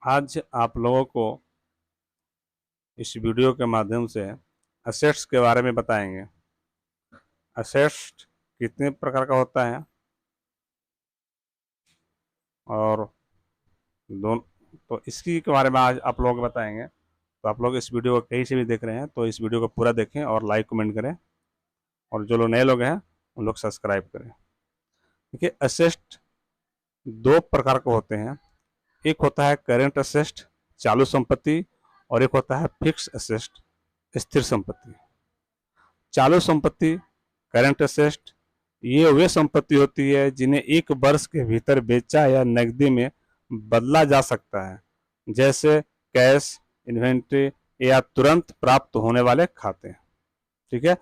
आज आप लोगों को इस वीडियो के माध्यम से असेट्स के बारे में बताएंगे। असेट्स कितने प्रकार का होता है और दोनों, तो इसकी के बारे में आज आप लोगों को बताएंगे। तो आप लोग इस वीडियो को कहीं से भी देख रहे हैं तो इस वीडियो को पूरा देखें और लाइक कमेंट करें, और जो लोग नए लोग हैं उन लोग सब्सक्राइब करें। देखिए, असेट दो प्रकार के होते हैं। एक होता है करेंट असेट, चालू संपत्ति, और एक होता है फिक्स असेट, स्थिर संपत्ति। चालू संपत्ति, करंट असेट, ये वे संपत्ति होती है जिन्हें एक वर्ष के भीतर बेचा या नकदी में बदला जा सकता है, जैसे कैश, इन्वेंट्री या तुरंत प्राप्त होने वाले खाते। ठीक है,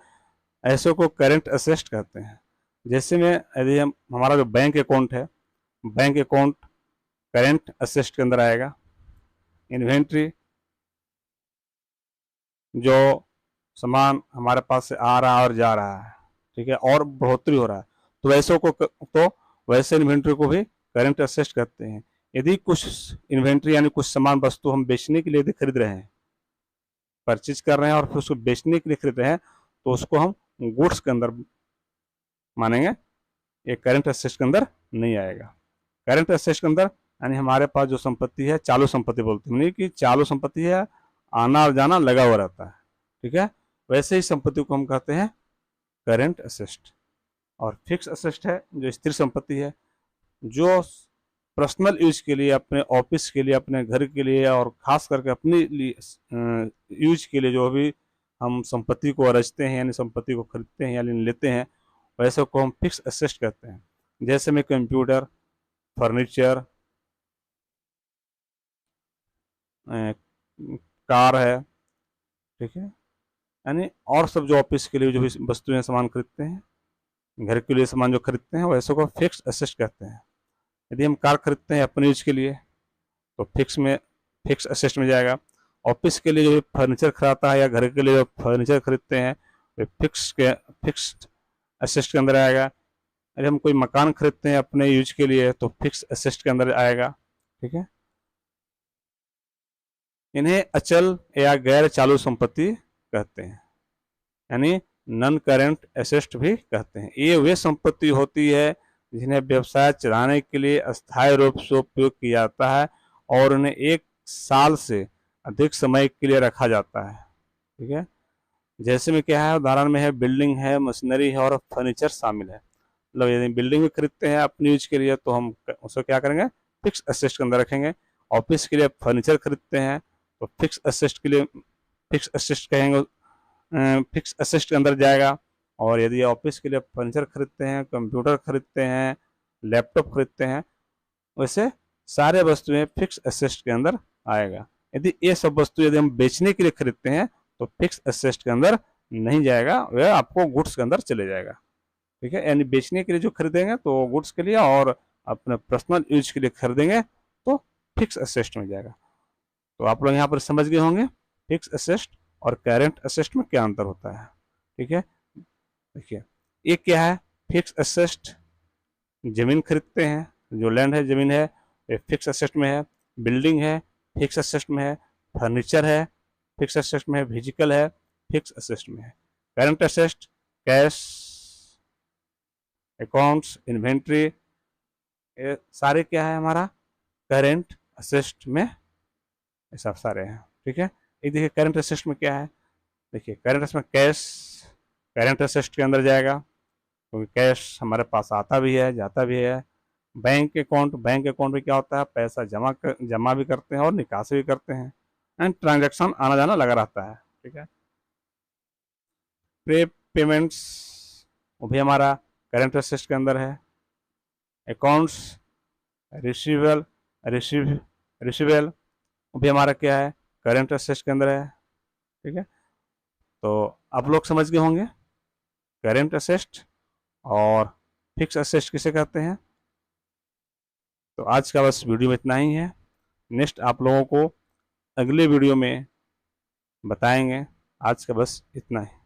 ऐसे को करंट असेट कहते हैं। जैसे में यदि हम हमारा जो बैंक अकाउंट है, बैंक अकाउंट करंट असेट के अंदर आएगा। इन्वेंट्री, जो सामान हमारे पास से आ रहा है और जा रहा है, ठीक है, और बढ़ोतरी हो रहा है, तो वैसे इन्वेंट्री को भी करंट असेट कहते हैं। यदि कुछ इन्वेंट्री यानी कुछ सामान वस्तु हम बेचने के लिए यदि खरीद रहे हैं, परचेज कर रहे हैं और फिर उसको बेचने के लिए खरीद रहे हैं, तो उसको हम गुड्स के अंदर मानेंगे, ये करंट असेट के अंदर नहीं आएगा। करंट असेट के अंदर यानी हमारे पास जो संपत्ति है, चालू संपत्ति बोलते हैं, कि चालू संपत्ति है, आना और जाना लगा हुआ रहता है। ठीक है, वैसे ही संपत्ति को हम कहते हैं करंट असेट। और फिक्स असेट है जो स्थिर संपत्ति है, जो पर्सनल यूज के लिए, अपने ऑफिस के लिए, अपने घर के लिए और खास करके अपने लिए यूज के लिए जो भी हम संपत्ति को रचते हैं, यानी संपत्ति को खरीदते हैं यानी लेते हैं, वैसे को हम फिक्स असेट कहते हैं। जैसे में कंप्यूटर, फर्नीचर, कार है, ठीक है, यानी और सब जो ऑफिस के लिए जो भी वस्तुएं सामान खरीदते हैं, घर के लिए सामान जो खरीदते हैं, वैसे को फिक्स असेट कहते हैं। यदि हम कार खरीदते हैं अपने यूज के लिए तो फिक्स असेट में जाएगा। ऑफिस के लिए जो फर्नीचर खरीदता है या घर के लिए जो फर्नीचर खरीदते हैं, वे फिक्स असेट के अंदर आएगा। यदि हम कोई मकान खरीदते हैं अपने यूज के लिए तो फिक्स असेट के अंदर आएगा। ठीक है, इन्हें अचल या गैर चालू संपत्ति कहते हैं, यानी नॉन करेंट एसेट भी कहते हैं। ये वे संपत्ति होती है जिन्हें व्यवसाय चलाने के लिए अस्थायी रूप से उपयोग किया जाता है और उन्हें 1 साल से अधिक समय के लिए रखा जाता है। ठीक है, जैसे में क्या है, उदाहरण में है बिल्डिंग है, मशीनरी है और फर्नीचर शामिल है। मतलब यदि बिल्डिंग में खरीदते हैं अपने यूज के लिए तो हम उसको क्या करेंगे, फिक्स असेट के अंदर रखेंगे। ऑफिस के लिए फर्नीचर खरीदते हैं तो फिक्स असेट के लिए फिक्स असेट कहेंगे, फिक्स असेट के अंदर जाएगा। और यदि ऑफिस के लिए फर्नीचर खरीदते हैं, कंप्यूटर खरीदते हैं, लैपटॉप खरीदते हैं, वैसे सारे वस्तुएं फिक्स असेट के अंदर आएगा। यदि ये सब वस्तु यदि हम बेचने के लिए खरीदते हैं तो फिक्स असेट के अंदर नहीं जाएगा, वह आपको गुड्स के अंदर चले जाएगा। ठीक है, यानी बेचने के लिए जो खरीदेंगे तो गुड्स के लिए, और अपने पर्सनल यूज के लिए खरीदेंगे तो फिक्स असेट में जाएगा। तो आप लोग यहाँ पर समझ गए होंगे फिक्स असेट और करंट असेट में क्या अंतर होता है। ठीक है, देखिए एक क्या है, फिक्स असेट, जमीन खरीदते हैं, जो लैंड है, जमीन है, ये फिक्स असेट में है। बिल्डिंग है, फिक्स असेट में है। फर्नीचर है, फिक्स असेट में है। व्हीकल है, फिक्स असेट में है। Current asset, cash, accounts, inventory, ये सारे क्या है हमारा करंट असेट में, ये सब सारे हैं। ठीक है, एक देखिए करंट असेट में क्या है, देखिए करंट असेट में कैश करंट असेट के अंदर जाएगा, क्योंकि कैश हमारे पास आता भी है जाता भी है। बैंक अकाउंट में क्या होता है, पैसा जमा भी करते हैं और निकासी भी करते हैं, एंड ट्रांजैक्शन आना जाना लगा रहता है। ठीक है, प्री पेमेंट्स वो भी हमारा करंट असेट के अंदर है। अकाउंट्स रिसीवेबल रिसीवेबल वो भी हमारा क्या है, करंट असेट के अंदर है। ठीक है, तो आप लोग समझ गए होंगे करंट असेट और फिक्स असेट किसे कहते हैं। तो आज का बस वीडियो में इतना ही है। नेक्स्ट आप लोगों को अगले वीडियो में बताएंगे। आज का बस इतना ही।